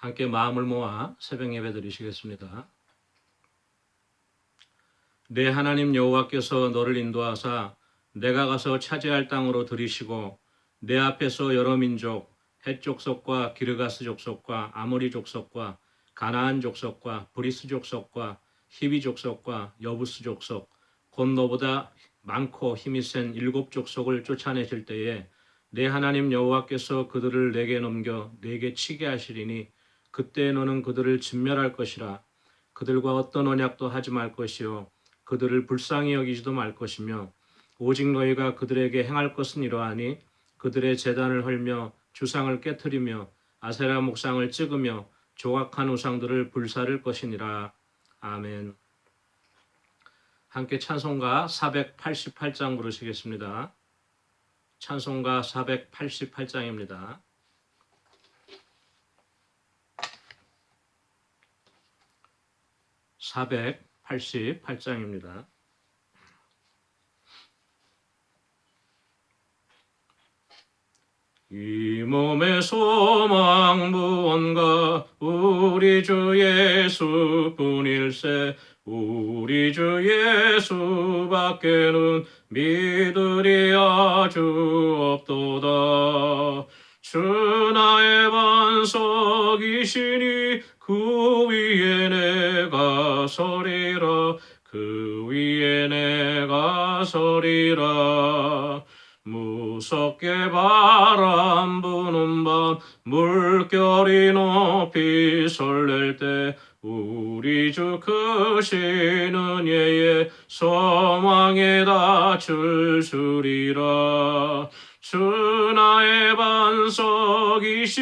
함께 마음을 모아 새벽 예배 드리시겠습니다. 내 하나님 여호와께서 너를 인도하사 내가 가서 차지할 땅으로 들이시고 내 앞에서 여러 민족 헷 족속과 기르가스 족속과 아모리 족속과 가나안 족속과 브리스 족속과 히비 족속과 여부스 족속 곧 너보다 많고 힘이 센 7 족속을 쫓아내실 때에 내 하나님 여호와께서 그들을 내게 넘겨 내게 치게 하시리니 그때 너는 그들을 진멸할 것이라. 그들과 어떤 언약도 하지 말 것이요 그들을 불쌍히 여기지도 말 것이며 오직 너희가 그들에게 행할 것은 이러하니 그들의 제단을 헐며 주상을 깨트리며 아세라 목상을 찍으며 조각한 우상들을 불사를 것이니라. 아멘. 함께 찬송가 488장 부르시겠습니다. 찬송가 488장입니다. 488장입니다. 이 몸의 소망 무언가 우리 주 예수뿐일세. 우리 주 예수밖에는 믿으리 아주 없도다. 주 나의 반석이시니 그 위에 내가 서리라. 그 위에 내가 서리라. 무섭게 바람 부는 밤 물결이 높이 설렐 때 우리 주 크신 예의 소망에 닿을 줄이라. 주 나의 반석이시니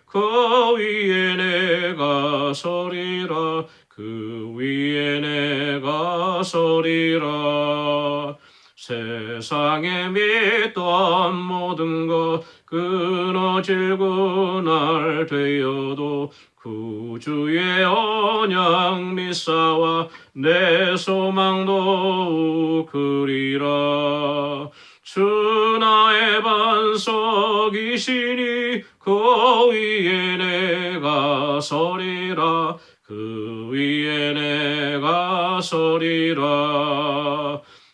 그 위에 내가 서리라. 그 위에 내가 서리라. 세상에 믿던 모든 것 끊어질고 날 되어도 구주의 언약 믿사와 내 소망도 그리라. 주 나의 반석이시니 그 위에 내가 서리라. 그 위에 내가 서리라.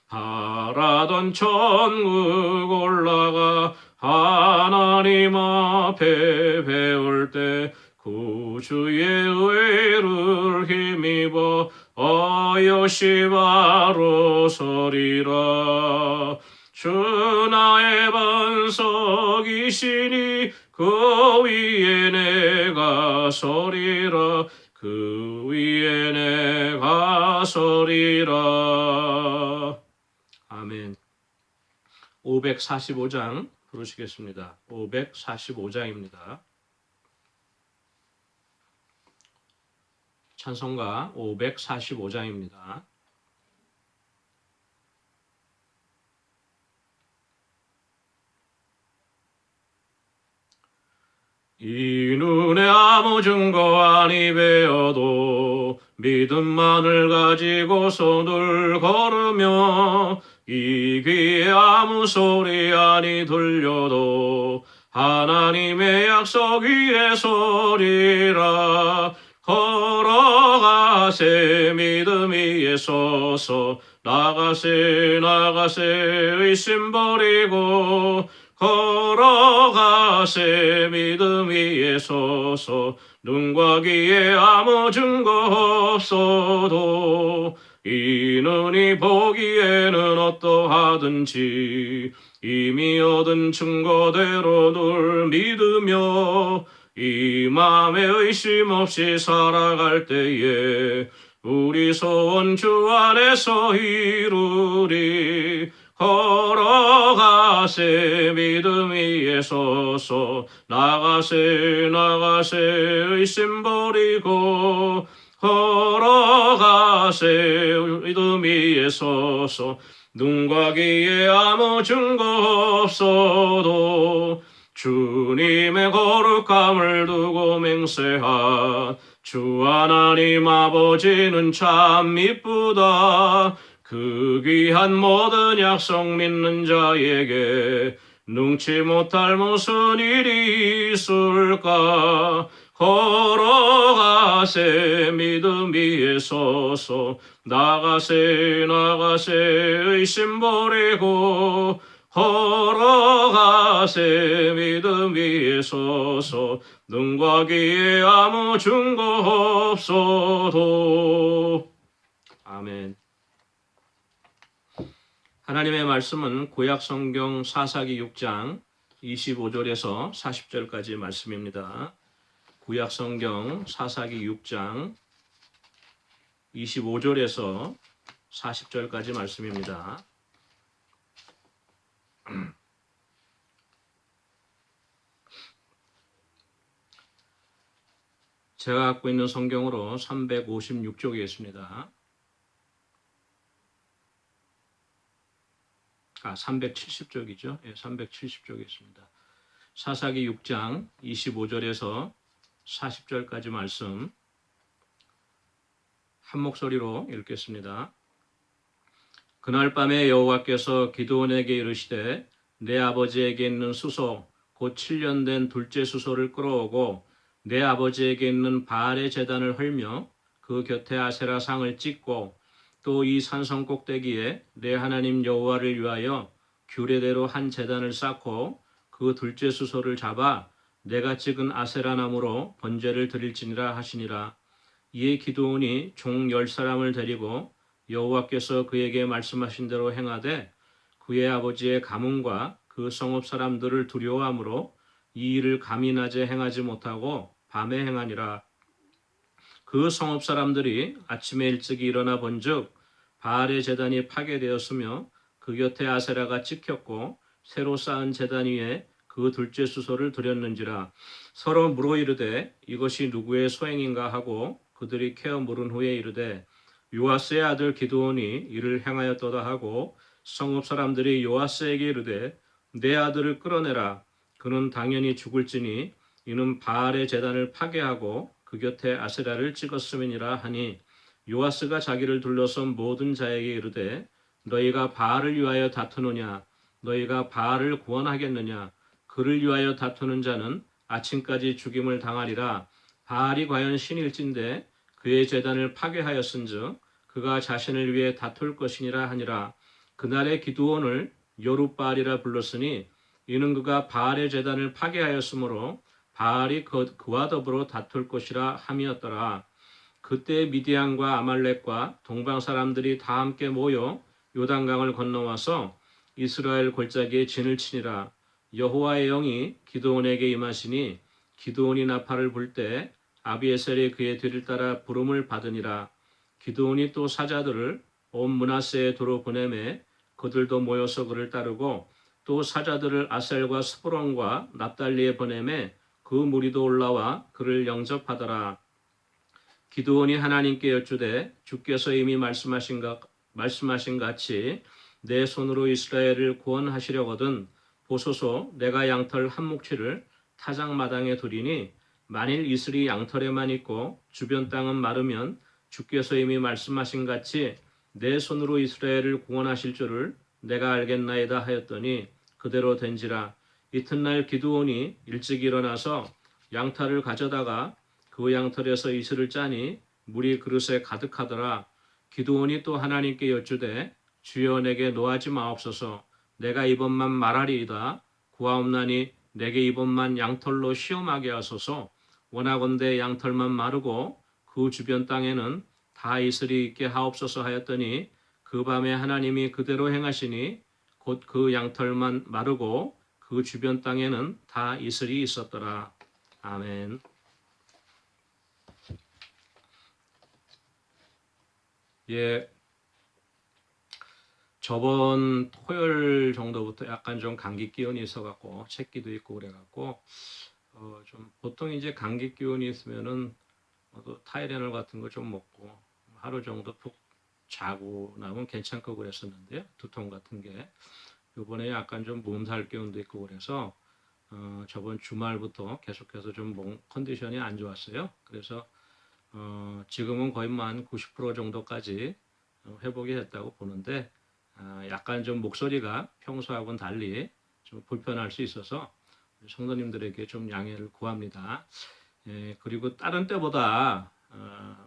바라던 천국 올라가 하나님 앞에 배울 때 구주의 의를 힘입어 어여시 바로 서리라. 주 나의 반석이시니 그 위에 내가 서리라. 그 위에 내가 서리라. 아멘. 545장 부르시겠습니다. 545장입니다. 찬송가 545장입니다. 이 눈에 아무 증거 아니 배어도 믿음만을 가지고 손을 걸으며 이 귀에 아무 소리 아니 들려도 하나님의 약속 위에 서리라. 걸어가세 믿음 위에 서서 나가세 의심 버리고 걸어가세 믿음 위에 서서 눈과 귀에 아무 증거 없어도 이 눈이 보기에는 어떠하든지 이미 얻은 증거대로 늘 믿으며 이 마음에 의심 없이 살아갈 때에 우리 소원 주 안에서 이루리. 걸어가세 믿음 위에 서서 나가세 의심 버리고 걸어가세 믿음 위에 서서 눈과 귀에 아무 증거 없어도 주님의 거룩함을 두고 맹세한 주 하나님 아버지는 참 이쁘다. 그 귀한 모든 약속 믿는 자에게 능치 못할 무슨 일이 있을까. 걸어가세 믿음 위에 서서 나가세 의심 버리고 걸어가세 믿음 위에 서서 눈과 귀에 아무 증거 없어도. 아멘. 하나님의 말씀은 구약 성경 사사기 6장 25절에서 40절까지 말씀입니다. 구약 성경 사사기 6장 25절에서 40절까지 말씀입니다. 제가 갖고 있는 성경으로 356쪽에 있습니다. 370쪽이죠. 예, 370쪽에 있습니다. 사사기 6장 25절에서 40절까지 말씀 한 목소리로 읽겠습니다. 그날 밤에 여호와께서 기드온에게 이르시되 내 아버지에게 있는 수소 곧 7년 된 둘째 수소를 끌어오고 내 아버지에게 있는 바알의 제단을 헐며 그 곁에 아세라 상을 찍고 또 이 산성 꼭대기에 내 하나님 여호와를 위하여 규례대로 한 제단을 쌓고 그 둘째 수소를 잡아 내가 찍은 아세라 나무로 번제를 드릴지니라 하시니라. 이에 기드온이 종 10사람을 데리고 여호와께서 그에게 말씀하신 대로 행하되 그의 아버지의 가문과 그 성읍 사람들을 두려워하므로 이 일을 감히 낮에 행하지 못하고 밤에 행하니라. 그 성읍 사람들이 아침에 일찍이 일어나 본즉 바알의 제단이 파괴되었으며 그 곁에 아세라가 찍혔고 새로 쌓은 제단 위에 그 둘째 수소를 드렸는지라. 서로 물어 이르되 이것이 누구의 소행인가 하고 그들이 캐어 물은 후에 이르되 요아스의 아들 기드온이 이를 행하였도다 하고 성읍 사람들이 요아스에게 이르되 내 아들을 끌어내라. 그는 당연히 죽을지니 이는 바알의 제단을 파괴하고 그 곁에 아세라를 찍었음이니라 하니 요아스가 자기를 둘러선 모든 자에게 이르되 너희가 바알을 위하여 다투느냐 너희가 바알을 구원하겠느냐 그를 위하여 다투는 자는 아침까지 죽임을 당하리라. 바알이 과연 신일진데 그의 제단을 파괴하였은즉 그가 자신을 위해 다툴 것이니라 하니라. 그날의 기드온을 여룻바알이라 불렀으니 이는 그가 바알의 제단을 파괴하였으므로 바알이 그와 더불어 다툴 것이라 함이었더라. 그때 미디안과 아말렉과 동방 사람들이 다 함께 모여 요단강을 건너와서 이스라엘 골짜기에 진을 치니라. 여호와의 영이 기드온에게 임하시니 기드온이 나팔을 불 때 아비에셀이 그의 뒤를 따라 부름을 받으니라. 기드온이 또 사자들을 온 므낫세에 두루 보내매 그들도 모여서 그를 따르고 또 사자들을 아셀과 스브론과 납달리에 보내매 그 무리도 올라와 그를 영접하더라. 기드온이 하나님께 여쭈되 주께서 이미 말씀하신 같이 내 손으로 이스라엘을 구원하시려거든 보소서 내가 양털 한 몫치를 타작마당에 두리니 만일 이슬이 양털에만 있고 주변 땅은 마르면 주께서 이미 말씀하신 같이 내 손으로 이스라엘을 구원하실 줄을 내가 알겠나이다 하였더니 그대로 된지라. 이튿날 기드온이 일찍 일어나서 양털을 가져다가 그 양털에서 이슬을 짜니 물이 그릇에 가득하더라. 기드온이 또 하나님께 여쭈되 주여 내게 노하지 마옵소서. 내가 이번만 말하리이다. 구하옵나니 내게 이번만 양털로 시험하게 하소서. 원하건대 양털만 마르고 그 주변 땅에는 다 이슬이 있게 하옵소서 하였더니 그 밤에 하나님이 그대로 행하시니 곧 그 양털만 마르고 그 주변 땅에는 다 이슬이 있었더라. 아멘. 예, 저번 토요일 정도부터 약간 좀 감기 기운이 있어갖고 책기도 있고 그래갖고 좀 보통 이제 감기 기운이 있으면은 또 타이레놀 같은 거 좀 먹고 하루 정도 푹 자고 나면 괜찮고 그랬었는데요. 두통 같은 게 이번에 약간 좀 몸살 기운도 있고 그래서 저번 주말부터 계속해서 좀 몸 컨디션이 안 좋았어요. 그래서 지금은 거의 한 90% 정도까지 회복이 됐다고 보는데 약간 좀 목소리가 평소하고는 달리 좀 불편할 수 있어서 성도님들에게 좀 양해를 구합니다. 그리고 다른 때보다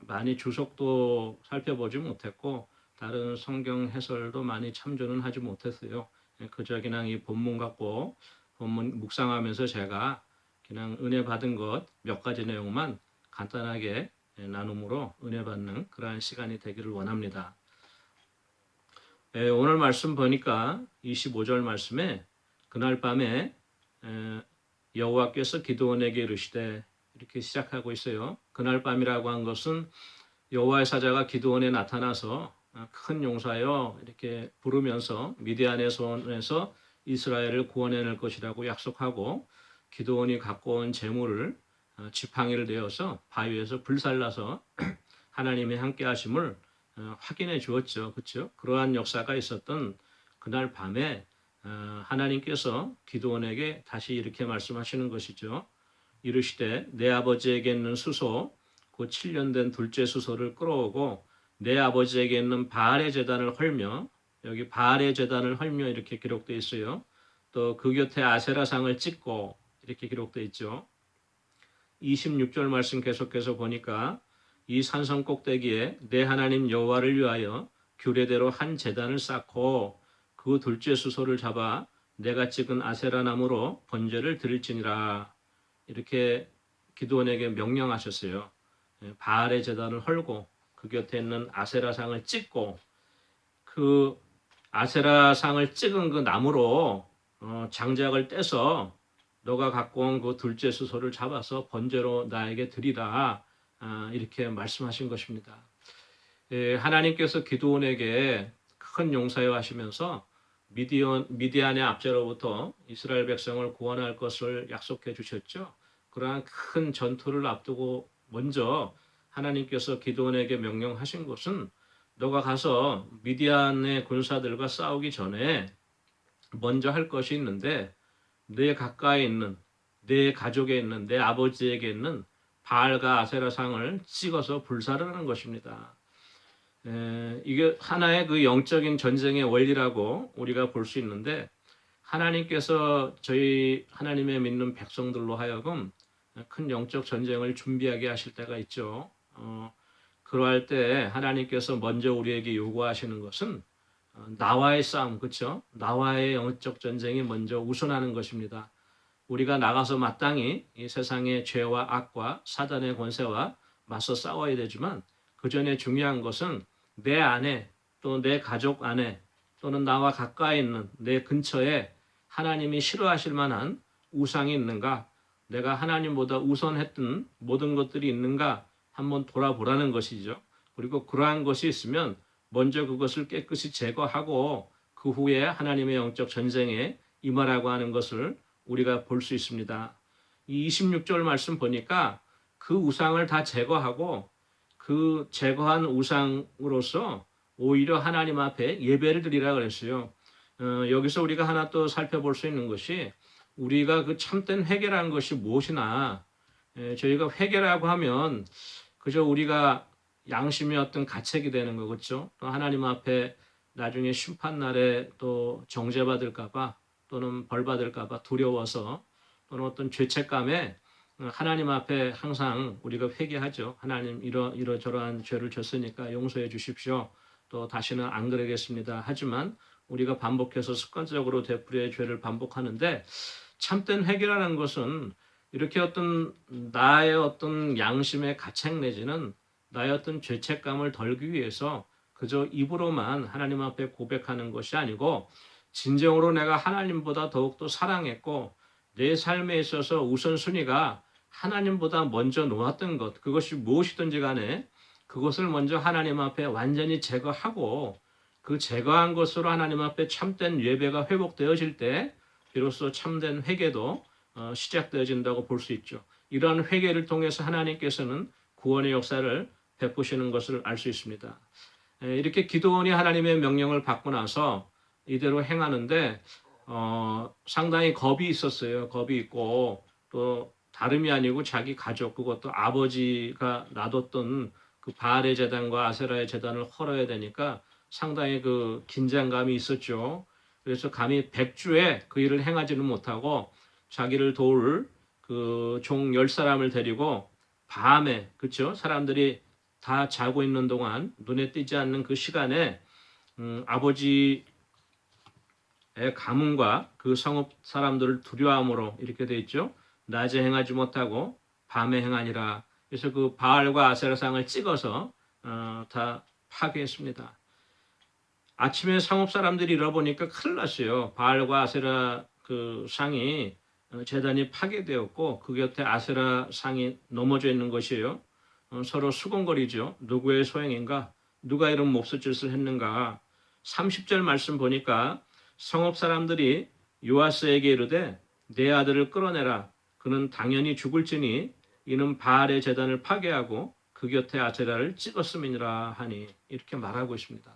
많이 주석도 살펴보지 못했고 다른 성경 해설도 많이 참조는 하지 못했어요. 그저 그냥 이 본문 갖고 본문 묵상하면서 제가 그냥 은혜 받은 것 몇 가지 내용만 간단하게 나눔으로 은혜 받는 그러한 시간이 되기를 원합니다. 오늘 말씀 보니까 25절 말씀에 그날 밤에 여호와께서 기드온에게 이르시되 이렇게 시작하고 있어요. 그날 밤이라고 한 것은 여호와의 사자가 기드온에 나타나서 큰 용사여 이렇게 부르면서 미디안의 손에서 이스라엘을 구원해낼 것이라고 약속하고 기드온이 갖고 온 재물을 지팡이를 내어서 바위에서 불살라서 하나님의 함께하심을 확인해 주었죠. 그렇죠? 그러한 역사가 있었던 그날 밤에 하나님께서 기드온에게 다시 이렇게 말씀하시는 것이죠. 이르시되 내 아버지에게 있는 수소 곧 7년 된 둘째 수소를 끌어오고 내 아버지에게 있는 바알의 제단을 헐며 여기 바알의 제단을 헐며 이렇게 기록되어 있어요. 또 그 곁에 아세라상을 찍고 이렇게 기록되어 있죠. 26절 말씀 계속해서 보니까 이 산성 꼭대기에 내 하나님 여호와를 위하여 규례대로 한 제단을 쌓고 그 둘째 수소를 잡아 내가 찍은 아세라 나무로 번제를 드릴지니라 이렇게 기드온에게 명령하셨어요. 바알의 제단을 헐고 그 곁에 있는 아세라상을 찍고 그 아세라상을 찍은 그 나무로 장작을 떼서 너가 갖고 온 그 둘째 수소를 잡아서 번제로 나에게 드리라 이렇게 말씀하신 것입니다. 하나님께서 기드온에게 큰 용사여 하시면서 미디안의 압제로부터 이스라엘 백성을 구원할 것을 약속해 주셨죠. 그러한 큰 전투를 앞두고 먼저 하나님께서 기드온에게 명령하신 것은 너가 가서 미디안의 군사들과 싸우기 전에 먼저 할 것이 있는데 내 가까이 있는 내 가족에 있는 내 아버지에게 있는 바알과 아세라상을 찍어서 불사르는 것입니다. 이게 하나의 그 영적인 전쟁의 원리라고 우리가 볼 수 있는데 하나님께서 저희 하나님의 믿는 백성들로 하여금 큰 영적 전쟁을 준비하게 하실 때가 있죠. 그러할 때 하나님께서 먼저 우리에게 요구하시는 것은 나와의 싸움, 그렇죠? 나와의 영적 전쟁이 먼저 우선하는 것입니다. 우리가 나가서 마땅히 이 세상의 죄와 악과 사단의 권세와 맞서 싸워야 되지만 그 전에 중요한 것은 내 안에 또 내 가족 안에 또는 나와 가까이 있는 내 근처에 하나님이 싫어하실 만한 우상이 있는가? 내가 하나님보다 우선했던 모든 것들이 있는가? 한번 돌아보라는 것이죠. 그리고 그러한 것이 있으면 먼저 그것을 깨끗이 제거하고 그 후에 하나님의 영적 전쟁에 임하라고 하는 것을 우리가 볼 수 있습니다. 이 26절 말씀 보니까 그 우상을 다 제거하고 그 제거한 우상으로서 오히려 하나님 앞에 예배를 드리라 그랬어요. 여기서 우리가 하나 또 살펴볼 수 있는 것이 우리가 그 참된 회개라는 것이 무엇이나 저희가 회개라고 하면 그저 우리가 양심의 어떤 가책이 되는 거겠죠. 또 하나님 앞에 나중에 심판날에 또 정죄받을까봐 또는 벌받을까봐 두려워서 또는 어떤 죄책감에 하나님 앞에 항상 우리가 회개하죠. 하나님 이러저러한 죄를 졌으니까 용서해 주십시오. 또 다시는 안 그러겠습니다. 하지만 우리가 반복해서 습관적으로 되풀이의 죄를 반복하는데 참된 회개라는 것은 이렇게 어떤 나의 어떤 양심의 가책 내지는 나의 어떤 죄책감을 덜기 위해서 그저 입으로만 하나님 앞에 고백하는 것이 아니고 진정으로 내가 하나님보다 더욱더 사랑했고 내 삶에 있어서 우선순위가 하나님보다 먼저 놓았던 것 그것이 무엇이든지 간에 그것을 먼저 하나님 앞에 완전히 제거하고 그 제거한 것으로 하나님 앞에 참된 예배가 회복되어질 때 비로소 참된 회개도 시작되어진다고 볼 수 있죠. 이러한 회개를 통해서 하나님께서는 구원의 역사를 베푸시는 것을 알 수 있습니다. 이렇게 기드온이 하나님의 명령을 받고 나서 이대로 행하는데 상당히 겁이 있었어요. 겁이 있고 또 다름이 아니고 자기 가족 그것도 아버지가 놔뒀던 그 바알의 제단과 아세라의 제단을 헐어야 되니까 상당히 그 긴장감이 있었죠. 그래서 감히 백주에 그 일을 행하지는 못하고 자기를 도울 그 종 10사람을 데리고 밤에, 그렇죠? 사람들이 다 자고 있는 동안 눈에 띄지 않는 그 시간에 아버지의 가문과 그 성읍 사람들을 두려움으로 이렇게 돼 있죠. 낮에 행하지 못하고 밤에 행하니라. 그래서 그 바알과 아세라상을 찍어서 다 파괴했습니다. 아침에 성읍 사람들이 일어보니까 큰일 났어요. 바알과 아세라 그 상이 제단이 파괴되었고 그 곁에 아세라 상이 넘어져 있는 것이에요. 서로 수군거리죠. 누구의 소행인가? 누가 이런 몹쓸 짓을 했는가? 30절 말씀 보니까 성읍 사람들이 요아스에게 이르되 내 아들을 끌어내라. 그는 당연히 죽을지니 이는 바알의 제단을 파괴하고 그 곁에 아세라를 찍었음이니라 하니 이렇게 말하고 있습니다.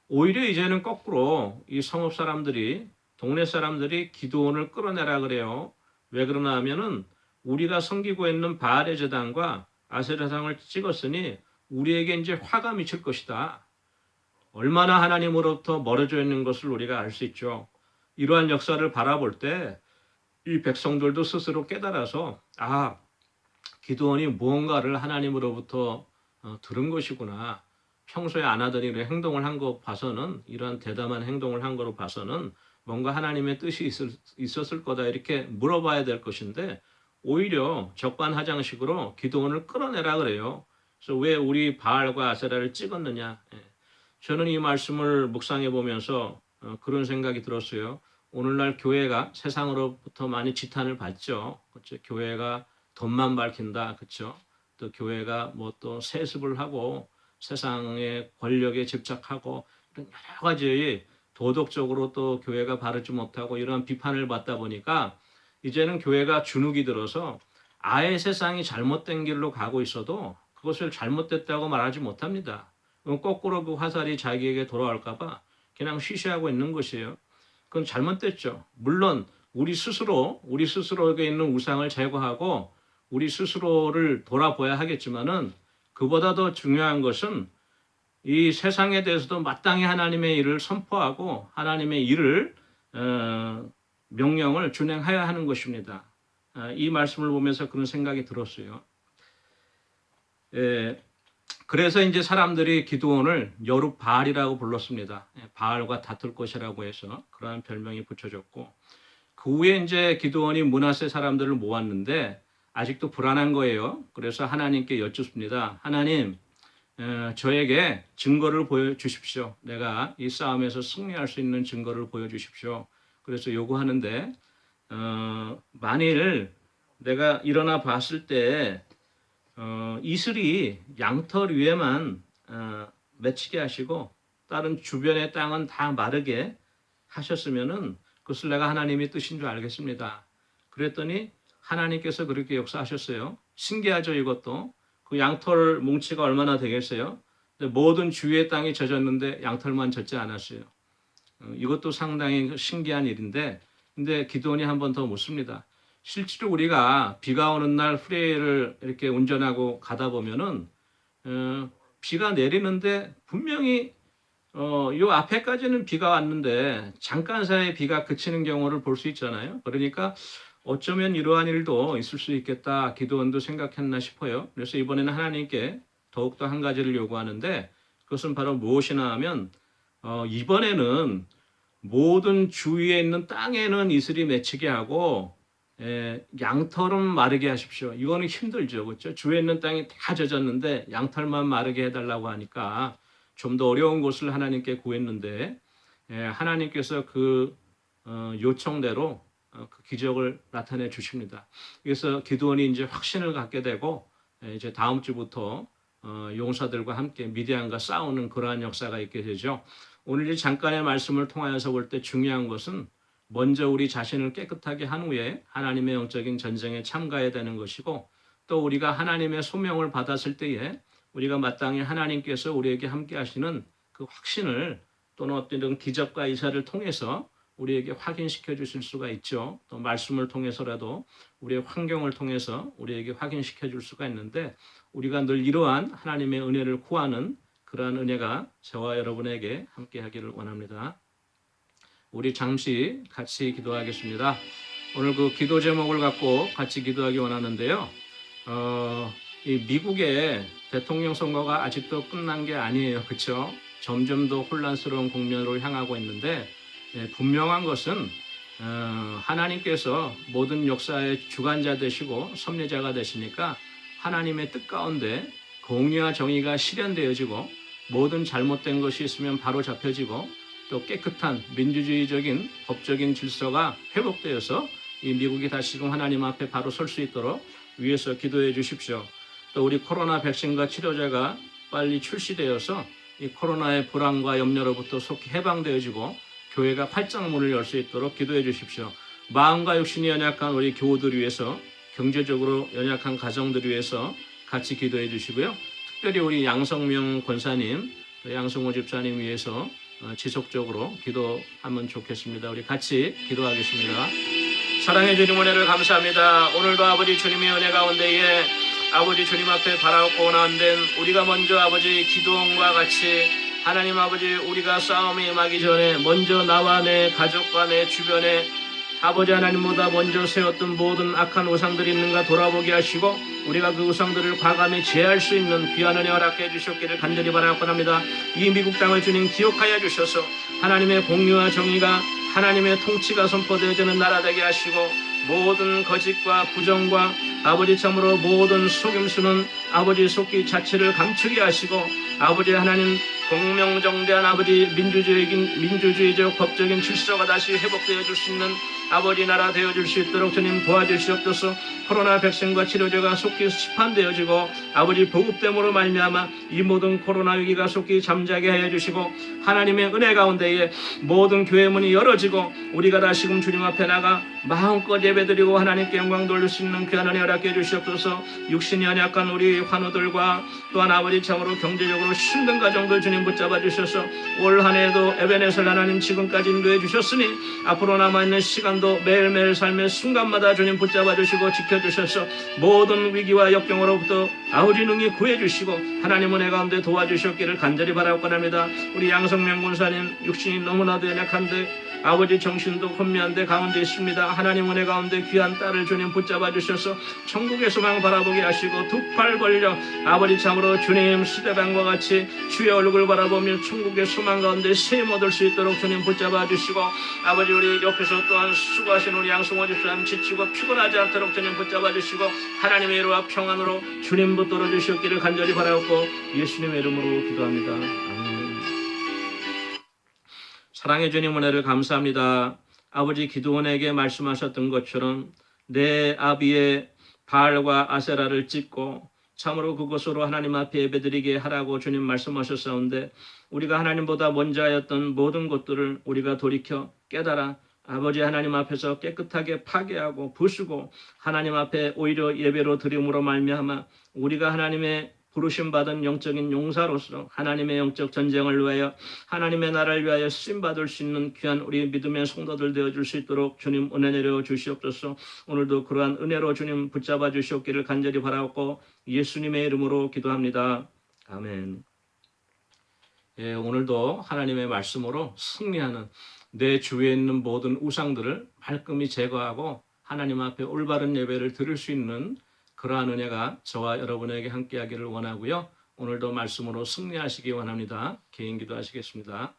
오히려 이제는 거꾸로 이 성읍 사람들이 동네 사람들이 기드온을 끌어내라 그래요. 왜 그러나 하면은 우리가 섬기고 있는 바알의 제단과 아세라상을 찍었으니 우리에게 이제 화가 미칠 것이다. 얼마나 하나님으로부터 멀어져 있는 것을 우리가 알 수 있죠. 이러한 역사를 바라볼 때 이 백성들도 스스로 깨달아서 기드온이 무언가를 하나님으로부터 들은 것이구나. 평소에 안 하던 이런 행동을 한 거 봐서는 이러한 대담한 행동을 한 거로 봐서는 뭔가 하나님의 뜻이 있었을 거다 이렇게 물어봐야 될 것인데 오히려 적반하장식으로 기드온을 끌어내라 그래요. 그래서 왜 우리 바알과 아세라를 찍었느냐. 저는 이 말씀을 묵상해 보면서 그런 생각이 들었어요. 오늘날 교회가 세상으로부터 많이 지탄을 받죠. 그렇죠? 교회가 돈만 밝힌다. 그렇죠? 또 교회가 뭐 또 세습을 하고 세상의 권력에 집착하고 이런 여러 가지 도덕적으로 또 교회가 바르지 못하고 이런 비판을 받다 보니까 이제는 교회가 주눅이 들어서 아예 세상이 잘못된 길로 가고 있어도 그것을 잘못됐다고 말하지 못합니다. 거꾸로 그 화살이 자기에게 돌아올까봐 그냥 쉬쉬하고 있는 것이에요. 그건 잘못됐죠. 물론 우리 스스로에게 있는 우상을 제거하고 우리 스스로를 돌아봐야 하겠지만은 그보다 더 중요한 것은 이 세상에 대해서도 마땅히 하나님의 일을 선포하고 하나님의 일을 명령을 준행해야 하는 것입니다. 이 말씀을 보면서 그런 생각이 들었어요. 그래서 이제 사람들이 기드온을 여룻바알이라고 불렀습니다. 바알과 다툴 것이라고 해서 그러한 별명이 붙여졌고 그 후에 이제 기드온이 므낫세 사람들을 모았는데 아직도 불안한 거예요. 그래서 하나님께 여쭙습니다. 하나님, 저에게 증거를 보여주십시오. 내가 이 싸움에서 승리할 수 있는 증거를 보여주십시오. 그래서 요구하는데 만일 내가 일어나 봤을 때 이슬이 양털 위에만 맺히게 하시고 다른 주변의 땅은 다 마르게 하셨으면은 그것을 내가 하나님의 뜻인 줄 알겠습니다. 그랬더니 하나님께서 그렇게 역사하셨어요. 신기하죠, 이것도. 그 양털 뭉치가 얼마나 되겠어요? 모든 주위의 땅이 젖었는데 양털만 젖지 않았어요. 이것도 상당히 신기한 일인데, 근데 기드온이 한 번 더 묻습니다. 실제로 우리가 비가 오는 날 프레이를 이렇게 운전하고 가다 보면은 비가 내리는데 분명히 요 앞에까지는 비가 왔는데 잠깐 사이에 비가 그치는 경우를 볼 수 있잖아요. 그러니까 어쩌면 이러한 일도 있을 수 있겠다. 기드온도 생각했나 싶어요. 그래서 이번에는 하나님께 더욱더 한 가지를 요구하는데 그것은 바로 무엇이나 하면 이번에는 모든 주위에 있는 땅에는 이슬이 맺히게 하고 양털은 마르게 하십시오. 이거는 힘들죠. 그렇죠? 주위에 있는 땅이 다 젖었는데 양털만 마르게 해달라고 하니까 좀 더 어려운 곳을 하나님께 구했는데 하나님께서 그 요청대로 그 기적을 나타내 주십니다. 그래서 기드온이 이제 확신을 갖게 되고 이제 다음 주부터 용사들과 함께 미디안과 싸우는 그러한 역사가 있게 되죠. 오늘 이 잠깐의 말씀을 통하여서 볼 때 중요한 것은 먼저 우리 자신을 깨끗하게 한 후에 하나님의 영적인 전쟁에 참가해야 되는 것이고 또 우리가 하나님의 소명을 받았을 때에 우리가 마땅히 하나님께서 우리에게 함께 하시는 그 확신을 또는 어떤 기적과 이사를 통해서 우리에게 확인시켜 주실 수가 있죠. 또 말씀을 통해서라도 우리의 환경을 통해서 우리에게 확인시켜 줄 수가 있는데 우리가 늘 이러한 하나님의 은혜를 구하는 그러한 은혜가 저와 여러분에게 함께 하기를 원합니다. 우리 잠시 같이 기도하겠습니다. 오늘 그 기도 제목을 갖고 같이 기도하기 원하는데요. 이 미국의 대통령 선거가 아직도 끝난 게 아니에요. 그렇죠? 점점 더 혼란스러운 국면으로 향하고 있는데 분명한 것은 하나님께서 모든 역사의 주관자 되시고 섭리자가 되시니까 하나님의 뜻 가운데 공의와 정의가 실현되어지고 모든 잘못된 것이 있으면 바로 잡혀지고 또 깨끗한 민주주의적인 법적인 질서가 회복되어서 이 미국이 다시금 하나님 앞에 바로 설 수 있도록 위해서 기도해 주십시오. 또 우리 코로나 백신과 치료제가 빨리 출시되어서 이 코로나의 불안과 염려로부터 속히 해방되어지고 교회가 활짝 문을 열 수 있도록 기도해 주십시오. 마음과 육신이 연약한 우리 교우들 위해서, 경제적으로 연약한 가정들 위해서 같이 기도해 주시고요. 특별히 우리 양성명 권사님, 양성호 집사님 위해서 지속적으로 기도하면 좋겠습니다. 우리 같이 기도하겠습니다. 사랑해 주님 은혜를 감사합니다. 오늘도 아버지 주님의 은혜 가운데에 아버지 주님 앞에 바라고 나온된 우리가 먼저 아버지 기도원과 같이 하나님 아버지 우리가 싸움에 임하기 전에 먼저 나와 내 가족과 내 주변에 아버지 하나님보다 먼저 세웠던 모든 악한 우상들이 있는가 돌아보게 하시고 우리가 그 우상들을 과감히 제할 수 있는 귀한 은혜 허락해 주셨기를 간절히 바라옵고 합니다. 이 미국 땅을 주님 기억하여 주셔서 하나님의 공의와 정의가 하나님의 통치가 선포되어지는 나라 되게 하시고 모든 거짓과 부정과 아버지 참으로 모든 속임수는 아버지 속기 자체를 감추게 하시고 아버지 하나님 공명정대한 아버지 민주주의적 법적인 질서가 다시 회복되어 줄 수 있는 아버지 나라 되어줄 수 있도록 주님 도와주시옵소서. 코로나 백신과 치료제가 속히 시판되어지고 아버지 보급됨으로 말미암아 이 모든 코로나 위기가 속히 잠자게 하여 주시고 하나님의 은혜 가운데에 모든 교회 문이 열어지고 우리가 다시금 주님 앞에 나가 마음껏 예배드리고 하나님께 영광 돌릴 수 있는 귀한 은혜 허락해 주시옵소서. 육신이 연약한 우리 환우들과 또한 아버지 참으로 경제적으로 힘든 가정들 주님 붙잡아 주셔서 올 한 해도 에베네셀 하나님 지금까지 인도해 주셨으니 앞으로 남아있는 시간도 매일매일 삶의 순간마다 주님 붙잡아 주시고 지켜주셔서 모든 위기와 역경으로부터 아버지 능히 구해주시고 하나님 은혜 가운데 도와주셨기를 간절히 바라옵고 합니다. 우리 양성명 권사님 육신이 너무나도 연약한데 아버지 정신도 혼미한데 가운데 있습니다. 하나님 은혜 가운데 귀한 딸을 주님 붙잡아 주셔서 천국의 소망 바라보게 하시고 두 팔 벌려 아버지 참으로 주님 시대방과 같이 주의 얼굴 바라보며 천국의 소망 가운데 세임 얻을 수 있도록 주님 붙잡아 주시고 아버지 우리 옆에서 또한 수고하신 우리 양성호 집사님 지치고 피곤하지 않도록 주님 붙잡아 주시고 하나님의 이루와 평안으로 주님 붙들어 주셨기를 간절히 바라옵고 예수님의 이름으로 기도합니다. 아멘. 사랑해 주님 은혜를 감사합니다. 아버지 기드온에게 말씀하셨던 것처럼 내 아비의 바알과 아세라를 찢고 참으로 그것으로 하나님 앞에 예배드리게 하라고 주님 말씀하셨사온데 우리가 하나님보다 먼저 하였던 모든 것들을 우리가 돌이켜 깨달아 아버지 하나님 앞에서 깨끗하게 파괴하고 부수고 하나님 앞에 오히려 예배로 드림으로 말미암아 우리가 하나님의 부르심 받은 영적인 용사로서 하나님의 영적 전쟁을 위하여 하나님의 나라를 위하여 쓰임받을 수 있는 귀한 우리 믿음의 성도들 되어줄 수 있도록 주님 은혜 내려 주시옵소서. 오늘도 그러한 은혜로 주님 붙잡아 주시옵기를 간절히 바라옵고 예수님의 이름으로 기도합니다. 아멘. 예, 오늘도 하나님의 말씀으로 승리하는 내 주위에 있는 모든 우상들을 말끔히 제거하고 하나님 앞에 올바른 예배를 드릴 수 있는 그러한 은혜가 저와 여러분에게 함께하기를 원하고요. 오늘도 말씀으로 승리하시기 원합니다. 개인 기도하시겠습니다.